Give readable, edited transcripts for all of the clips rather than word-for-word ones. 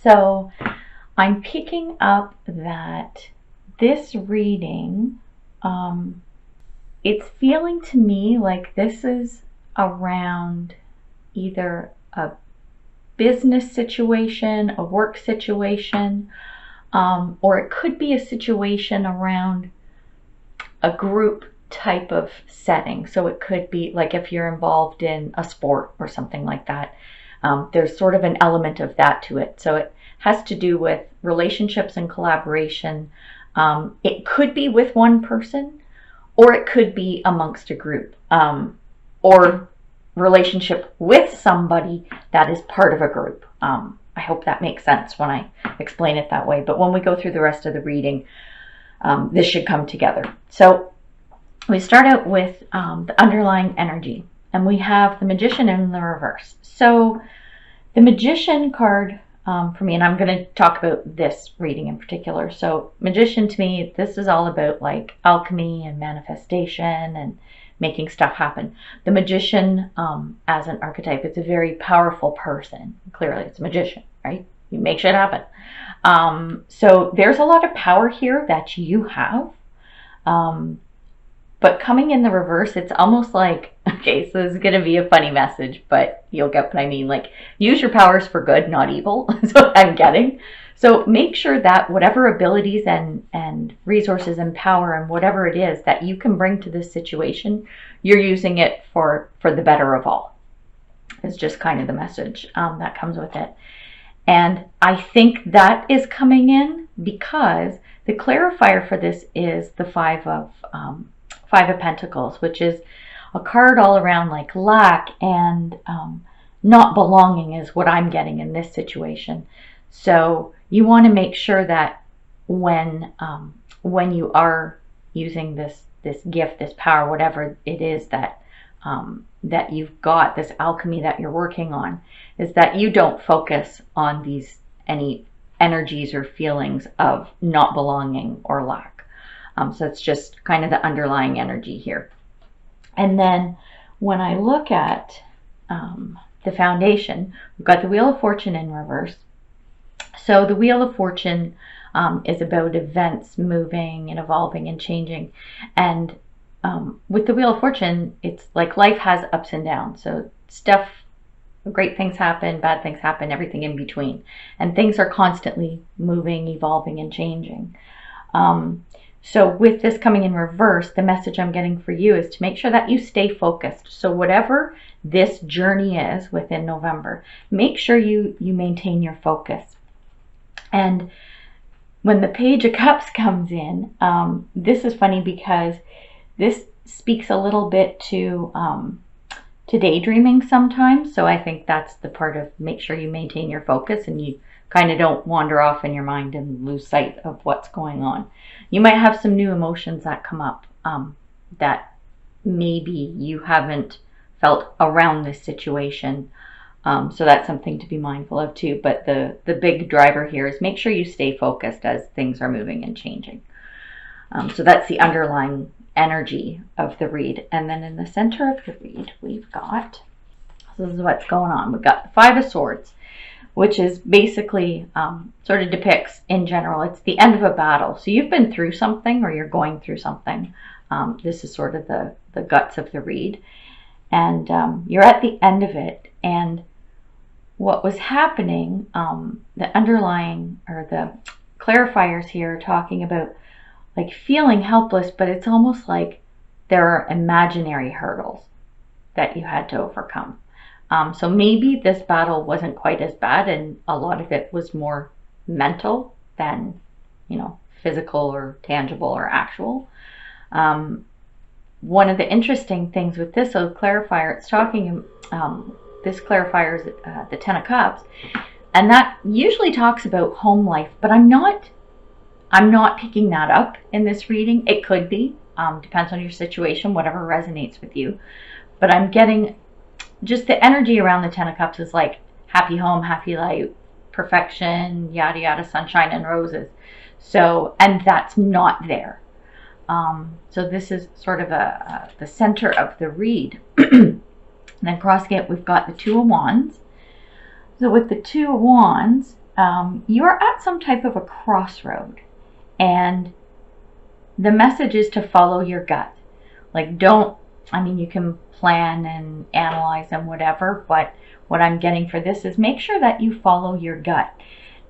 So I'm picking up that this reading, it's feeling to me like this is around either a business situation, a work situation, or it could be a situation around a group type of setting. So it could be like if you're involved in a sport or something like that. There's sort of an element of that to it. So it has to do with relationships and collaboration. It could be with one person, or it could be amongst a group, or relationship with somebody that is part of a group. I hope that makes sense when I explain it that way. But when we go through the rest of the reading, this should come together. So we start out with the underlying energy, and we have the Magician in the reverse. So the Magician card for me, and I'm going to talk about this reading in particular. So Magician, to me, this is all about like alchemy and manifestation and making stuff happen. The Magician, as an archetype, it's a very powerful person. Clearly, it's a magician, right? You make shit happen. So there's a lot of power here that you have. But coming in the reverse, it's almost like, okay, so this is going to be a funny message, but you'll get what I mean. Like, use your powers for good, not evil, is what I'm getting. So make sure that whatever abilities and resources and power and whatever it is that you can bring to this situation, you're using it for the better of all. It's just kind of the message that comes with it. And I think that is coming in because the clarifier for this is the Five of Pentacles, which is a card all around like lack and not belonging is what I'm getting in this situation. So you want to make sure that when you are using this gift, this power, whatever it is that that you've got, this alchemy that you're working on, is that you don't focus on any energies or feelings of not belonging or lack. So it's just kind of the underlying energy here. And then when I look at the foundation, we've got the Wheel of Fortune in reverse. So the Wheel of Fortune is about events moving and evolving and changing. And with the Wheel of Fortune, it's like life has ups and downs. So stuff, great things happen, bad things happen, everything in between. And things are constantly moving, evolving, and changing. So with this coming in reverse, the message I'm getting for you is to make sure that you stay focused. So whatever this journey is within November, make sure you maintain your focus. And when the Page of Cups comes in, this is funny because this speaks a little bit to daydreaming sometimes. So I think that's the part of make sure you maintain your focus and you kind of don't wander off in your mind and lose sight of what's going on. You might have some new emotions that come up that maybe you haven't felt around this situation. So that's something to be mindful of too. But the big driver here is make sure you stay focused as things are moving and changing. So that's the underlying energy of the read. And then in the center of the read, we've got, so this is what's going on. We've got the Five of Swords, which is basically sort of depicts in general, it's the end of a battle. So you've been through something or you're going through something. This is sort of the guts of the read. And you're at the end of it. And what was happening, the underlying or the clarifiers here are talking about like feeling helpless, but it's almost like there are imaginary hurdles that you had to overcome. So maybe this battle wasn't quite as bad and a lot of it was more mental than, physical or tangible or actual. One of the interesting things with this clarifier, it's talking, this clarifier is the Ten of Cups, and that usually talks about home life, but I'm not picking that up in this reading. It could be, depends on your situation, whatever resonates with you. But I'm getting just the energy around the Ten of Cups is like happy home, happy life, perfection, yada yada, sunshine and roses. So, and that's not there. So this is sort of the center of the read. And then crossing it, we've got the Two of Wands. So with the Two of Wands, You are at some type of a crossroad, and the message is to follow your gut. Like, don't, I mean, you can plan and analyze and whatever, but what I'm getting for this is make sure that you follow your gut.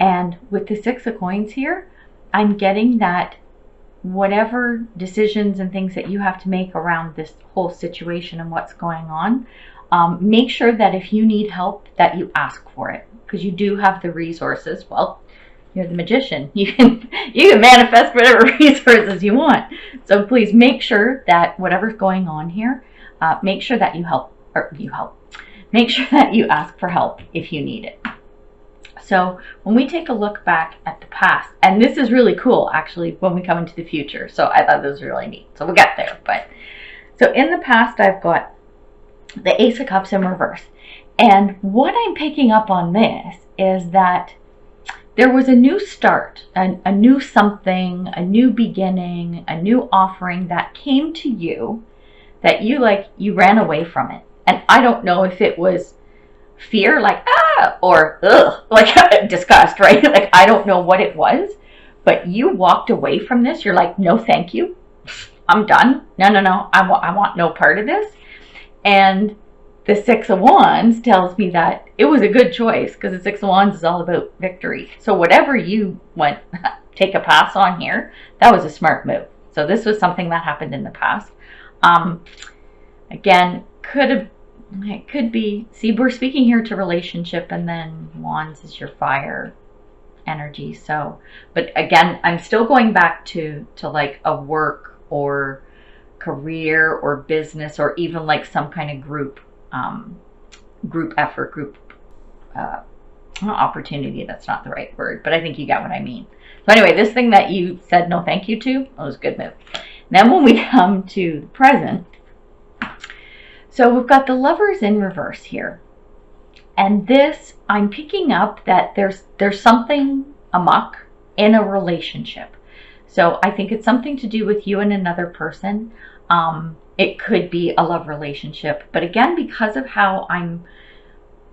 And with the Six of Coins here, I'm getting that whatever decisions and things that you have to make around this whole situation and what's going on, make sure that if you need help, that you ask for it, because you do have the resources. Well, you're the magician. You can manifest whatever resources you want. So please make sure that whatever's going on here, make sure that you help. Make sure that you ask for help if you need it. So when we take a look back at the past, and this is really cool actually when we come into the future. So I thought this was really neat. So we'll get there. But so in the past, I've got the Ace of Cups in reverse. And what I'm picking up on this is that there was a new start, a new something, a new beginning, a new offering that came to you that you ran away from it. And I don't know if it was fear, like, or ugh, like disgust, right? Like, I don't know what it was, but you walked away from this. You're like, no, thank you. I'm done. No. I want no part of this. And the Six of Wands tells me that it was a good choice, because the Six of Wands is all about victory. So whatever you went, take a pass on here, that was a smart move. So this was something that happened in the past. Again, it could be, see, we're speaking here to relationship, and then Wands is your fire energy. So, but again, I'm still going back to like a work or career or business, or even like some kind of group effort, opportunity. That's not the right word, but I think you get what I mean. So anyway, this thing that you said no thank you to, that was a good move. Then when we come to the present, so we've got the Lovers in reverse here. And this, I'm picking up that there's something amok in a relationship. So I think it's something to do with you and another person. It could be a love relationship. But again, because of how I'm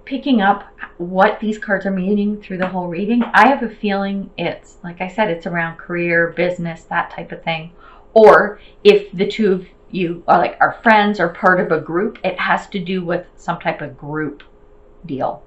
picking up what these cards are meaning through the whole reading, I have a feeling it's, like I said, it's around career, business, that type of thing. Or if the two of you are friends or part of a group, it has to do with some type of group deal.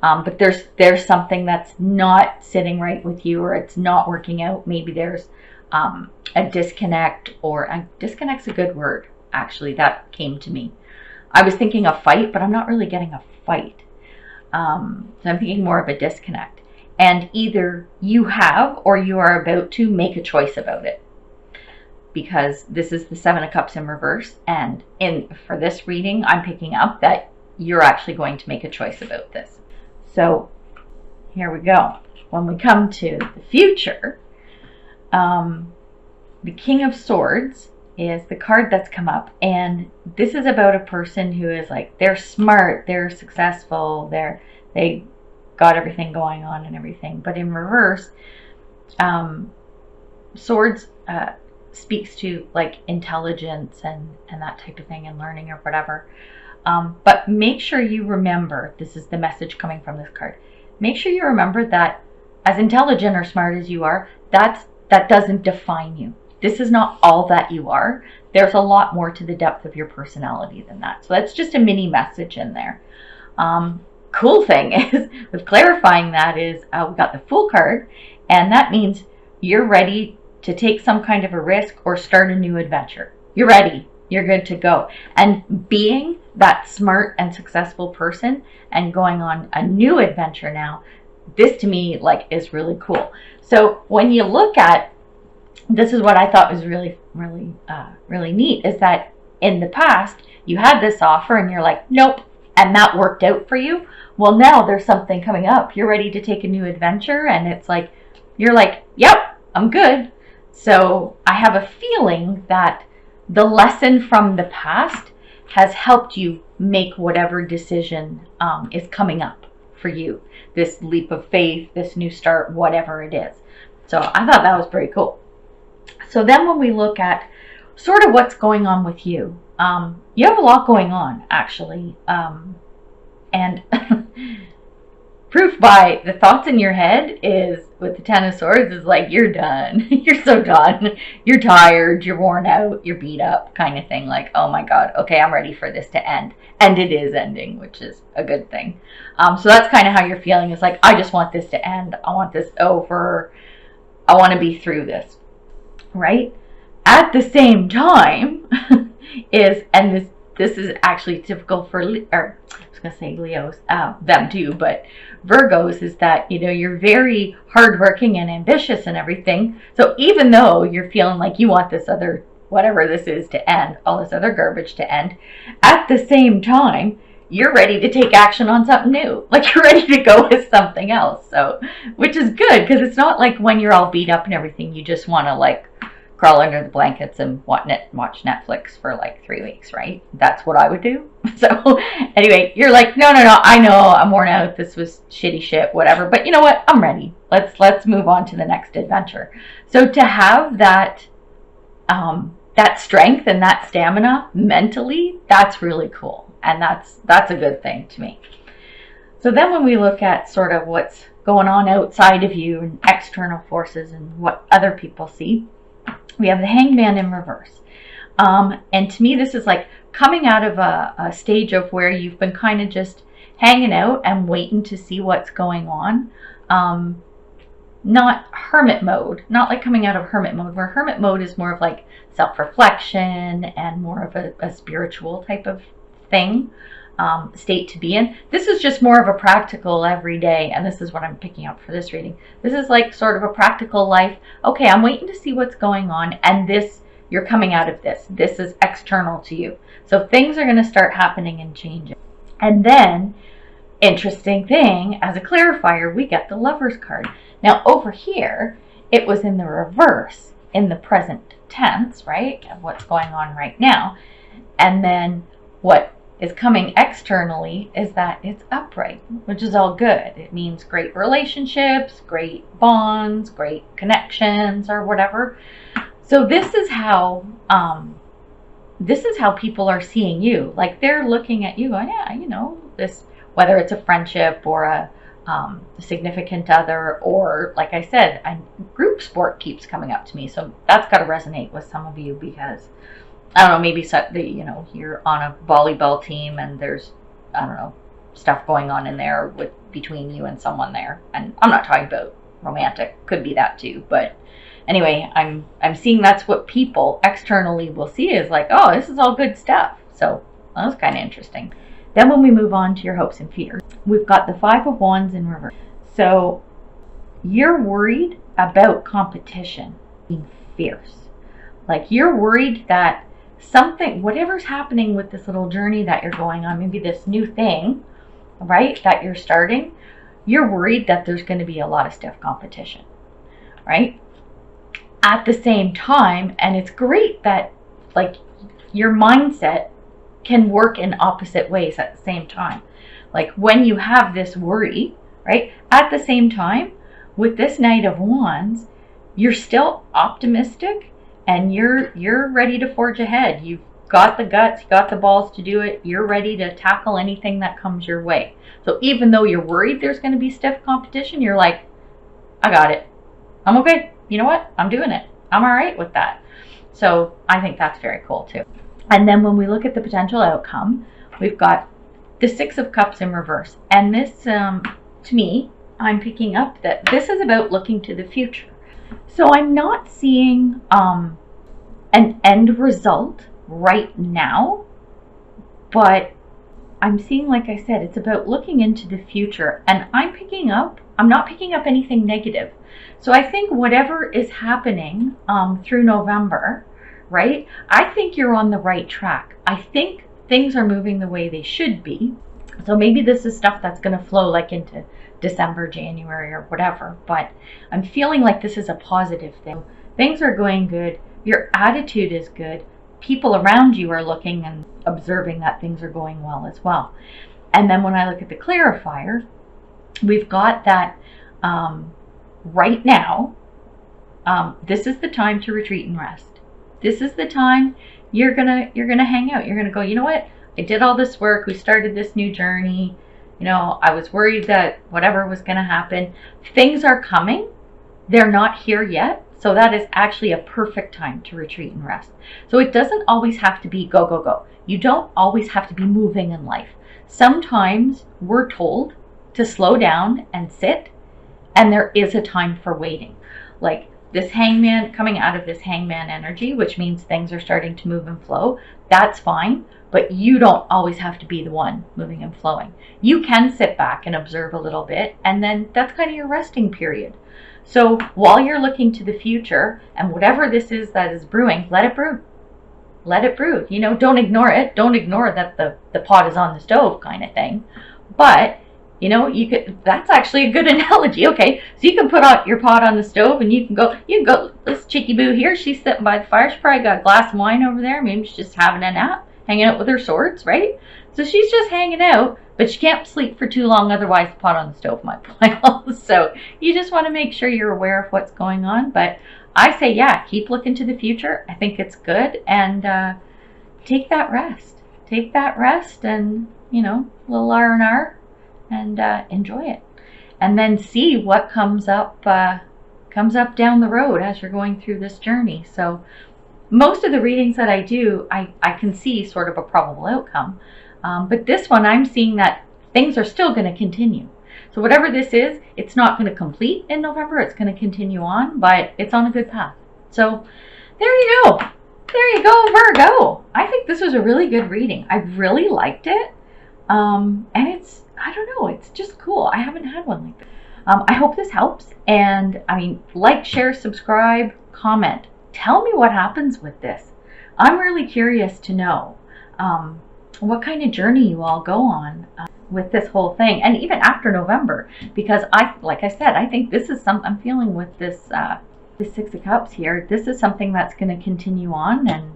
But there's something that's not sitting right with you, or it's not working out. Maybe there's a disconnect, or a disconnect's a good word. Actually, that came to me. I was thinking a fight, but I'm not really getting a fight. So I'm thinking more of a disconnect. And either you have, or you are about to make a choice about it. Because this is the Seven of Cups in reverse. And for this reading, I'm picking up that you're actually going to make a choice about this. So here we go. When we come to the future, the King of Swords is the card that's come up. And this is about a person who is like, they're smart, they're successful, they got everything going on and everything. But in reverse, Swords speaks to like intelligence and that type of thing, and learning or whatever. But make sure you remember, this is the message coming from this card. Make sure you remember that as intelligent or smart as you are, that doesn't define you. This is not all that you are. There's a lot more to the depth of your personality than that. So that's just a mini message in there. Cool thing is, with clarifying that, is we got the Fool card, and that means you're ready to take some kind of a risk or start a new adventure. You're ready. You're good to go. And being that smart and successful person and going on a new adventure now, this to me is really cool. So when you look at, this is what I thought was really neat, is that in the past you had this offer and you're like, nope, and that worked out for you. Well, now there's something coming up. You're ready to take a new adventure, and it's like, you're like, yep, I'm good. So I have a feeling that the lesson from the past has helped you make whatever decision is coming up for you. This leap of faith, this new start, whatever it is. So I thought that was pretty cool. So then when we look at sort of what's going on with you, you have a lot going on, actually. And proof by the thoughts in your head is, with the Ten of Swords, is like, you're done. You're so done. You're tired. You're worn out. You're beat up, kind of thing. Like, oh my God, okay, I'm ready for this to end. And it is ending, which is a good thing. So that's kind of how you're feeling. It's like, I just want this to end. I want this over. I want to be through this, right? At the same time, and this is actually typical for, or I was gonna say Leos, them too, but Virgos, is that, you know, you're very hardworking and ambitious and everything. So even though you're feeling like you want this other, whatever this is, to end, all this other garbage to end, at the same time, you're ready to take action on something new. Like, you're ready to go with something else. So, which is good, because it's not like when you're all beat up and everything, you just want to like crawl under the blankets and watch Netflix for like 3 weeks, right? That's what I would do. So anyway, you're like, no, I know I'm worn out. This was shitty shit, whatever. But you know what? I'm ready. Let's move on to the next adventure. So to have that, that strength and that stamina mentally, that's really cool. And that's a good thing to me. So then when we look at sort of what's going on outside of you and external forces and what other people see, we have the Hangman in reverse. And to me, this is like coming out of a stage of where you've been kind of just hanging out and waiting to see what's going on. Not hermit mode, not like coming out of hermit mode, where hermit mode is more of like self-reflection and more of a spiritual type of thing, state to be in. This is just more of a practical everyday, and this is what I'm picking up for this reading. This is like sort of a practical life. Okay, I'm waiting to see what's going on, and this, you're coming out of this. This is external to you. So things are going to start happening and changing. And then, interesting thing, as a clarifier, we get the Lover's card. Now over here, it was in the reverse, in the present tense, right, of what's going on right now. And then what is coming externally is that it's upright, which is all good. It means great relationships, great bonds, great connections, or whatever. So this is how people are seeing you. Like, they're looking at you going, yeah, you know, this, whether it's a friendship or a significant other, or like I said, a group sport keeps coming up to me. So that's got to resonate with some of you, because I don't know, maybe you know, you're on a volleyball team and there's, I don't know, stuff going on in there between you and someone there. And I'm not talking about romantic, could be that too. But anyway, I'm seeing that's what people externally will see, is like, oh, this is all good stuff. So that was kind of interesting. Then when we move on to your hopes and fears, we've got the Five of Wands in reverse. So you're worried about competition being fierce. Like, you're worried that something, whatever's happening with this little journey that you're going on, maybe this new thing, right, that you're starting, you're worried that there's going to be a lot of stiff competition, right? At the same time, and it's great that, like, your mindset can work in opposite ways at the same time. Like, when you have this worry, right, at the same time, with this Knight of Wands, you're still optimistic, and you're ready to forge ahead. You've got the guts, you got the balls to do it. You're ready to tackle anything that comes your way. So even though you're worried there's going to be stiff competition, you're like, I got it. I'm okay. You know what? I'm doing it. I'm all right with that. So I think that's very cool too. And then when we look at the potential outcome, we've got the Six of Cups in reverse. And this, to me, I'm picking up that this is about looking to the future. So I'm not seeing an end result right now, but I'm seeing, like I said, it's about looking into the future. And I'm not picking up anything negative. So I think whatever is happening through November, right, I think you're on the right track. I think things are moving the way they should be. So maybe this is stuff that's going to flow like into December, January, or whatever, but I'm feeling like this is a positive thing. Things are going good. Your attitude is good. People around you are looking and observing that things are going well as well. And then when I look at the clarifier, we've got that right now, this is the time to retreat and rest. This is the time you're gonna hang out. You're gonna go, you know what? I did all this work. We started this new journey. You know, I was worried that whatever was going to happen. Things are coming. They're not here yet. So that is actually a perfect time to retreat and rest. So it doesn't always have to be go, go, go. You don't always have to be moving in life. Sometimes we're told to slow down and sit, and there is a time for waiting. Like this hangman, coming out of this hangman energy, which means things are starting to move and flow, that's fine. But you don't always have to be the one moving and flowing. You can sit back and observe a little bit, and then that's kind of your resting period. So while you're looking to the future, and whatever this is that is brewing, let it brew. Let it brew. You know, don't ignore it. Don't ignore that the pot is on the stove kind of thing. But, you know, you could, that's actually a good analogy. Okay, so you can put out your pot on the stove and you can go, this Chicky Boo here, she's sitting by the fire. She probably got a glass of wine over there. Maybe she's just having a nap, hanging out with her swords, right? So she's just hanging out, but she can't sleep for too long, otherwise the pot on the stove might boil. So you just want to make sure you're aware of what's going on. But I say, yeah, keep looking to the future. I think it's good. And take that rest. Take that rest and, you know, a little R&R and enjoy it. And then see what comes up down the road as you're going through this journey. So most of the readings that I do, I can see sort of a probable outcome. But this one, I'm seeing that things are still going to continue. So whatever this is, it's not going to complete in November. It's going to continue on, but it's on a good path. So there you go. There you go, Virgo. I think this was a really good reading. I really liked it. And it's, I don't know, it's just cool. I haven't had one like this. I hope this helps. And I mean, like, share, subscribe, comment. Tell me what happens with this. I'm really curious to know what kind of journey you all go on with this whole thing, and even after November, because like I said, I think this is I'm feeling with this this Six of Cups here. This is something that's going to continue on, and